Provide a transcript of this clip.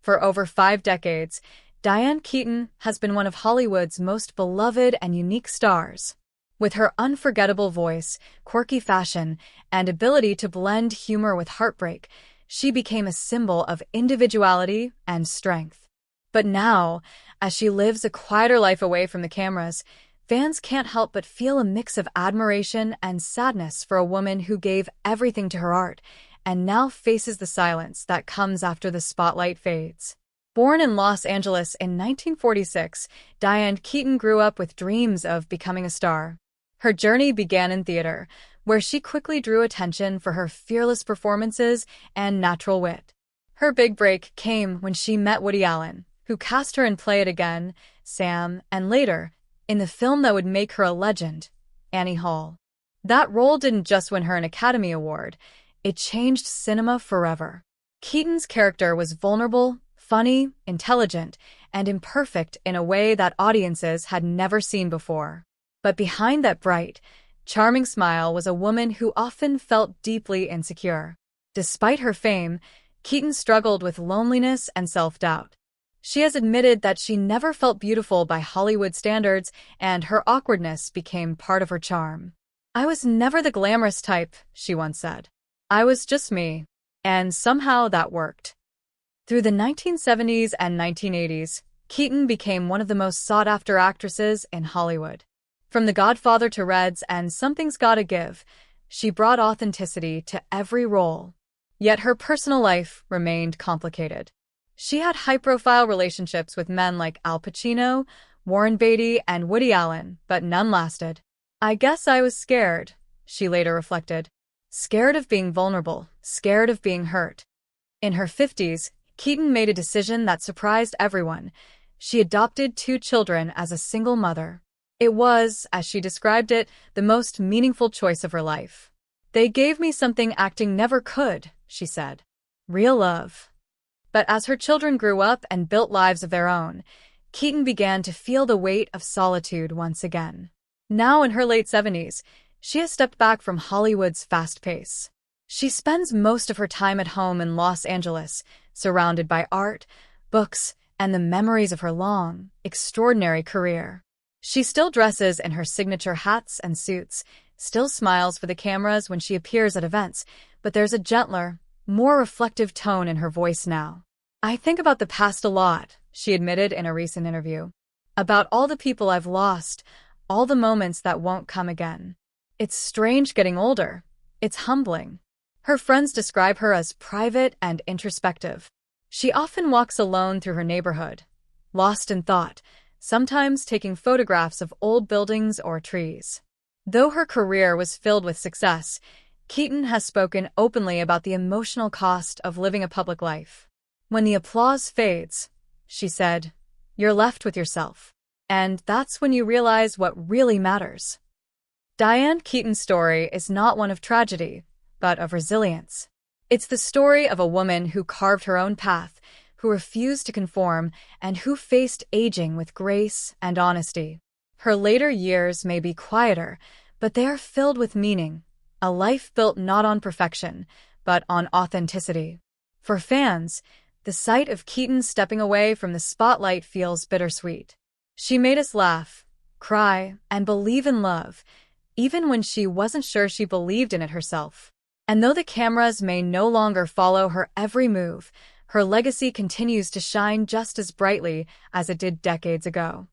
For over 5 decades, Diane Keaton has been one of Hollywood's most beloved and unique stars. With her unforgettable voice, quirky fashion, and ability to blend humor with heartbreak, she became a symbol of individuality and strength. But now, as she lives a quieter life away from the cameras, fans can't help but feel a mix of admiration and sadness for a woman who gave everything to her art and now faces the silence that comes after the spotlight fades. Born in Los Angeles in 1946, Diane Keaton grew up with dreams of becoming a star. Her journey began in theater, where she quickly drew attention for her fearless performances and natural wit. Her big break came when she met Woody Allen, who cast her in Play It Again, Sam, and later, in the film that would make her a legend, Annie Hall. That role didn't just win her an Academy Award, it changed cinema forever. Keaton's character was vulnerable, funny, intelligent, and imperfect in a way that audiences had never seen before. But behind that bright, charming smile was a woman who often felt deeply insecure. Despite her fame, Keaton struggled with loneliness and self-doubt. She has admitted that she never felt beautiful by Hollywood standards, and her awkwardness became part of her charm. "I was never the glamorous type," she once said. "I was just me." And somehow that worked. Through the 1970s and 1980s, Keaton became one of the most sought-after actresses in Hollywood. From The Godfather to Reds and Something's Gotta Give, she brought authenticity to every role. Yet her personal life remained complicated. She had high-profile relationships with men like Al Pacino, Warren Beatty, and Woody Allen, but none lasted. "I guess I was scared," she later reflected. Scared of being vulnerable, scared of being hurt. In her 50s, Keaton made a decision that surprised everyone. She adopted 2 children as a single mother. It was, as she described it, the most meaningful choice of her life. "They gave me something acting never could," she said. "Real love." But as her children grew up and built lives of their own, Keaton began to feel the weight of solitude once again. Now in her late 70s, she has stepped back from Hollywood's fast pace. She spends most of her time at home in Los Angeles, surrounded by art, books, and the memories of her long, extraordinary career. She still dresses in her signature hats and suits, still smiles for the cameras when she appears at events, but there's a gentler, more reflective tone in her voice now. "I think about the past a lot," she admitted in a recent interview. "About all the people I've lost, all the moments that won't come again. It's strange getting older. It's humbling." Her friends describe her as private and introspective. She often walks alone through her neighborhood, lost in thought, sometimes taking photographs of old buildings or trees. Though her career was filled with success, Keaton has spoken openly about the emotional cost of living a public life. "When the applause fades," she said, "you're left with yourself. And that's when you realize what really matters." Diane Keaton's story is not one of tragedy, but of resilience. It's the story of a woman who carved her own path, who refused to conform, and who faced aging with grace and honesty. Her later years may be quieter, but they are filled with meaning, a life built not on perfection, but on authenticity. For fans, the sight of Keaton stepping away from the spotlight feels bittersweet. She made us laugh, cry, and believe in love, even when she wasn't sure she believed in it herself. And though the cameras may no longer follow her every move, her legacy continues to shine just as brightly as it did decades ago.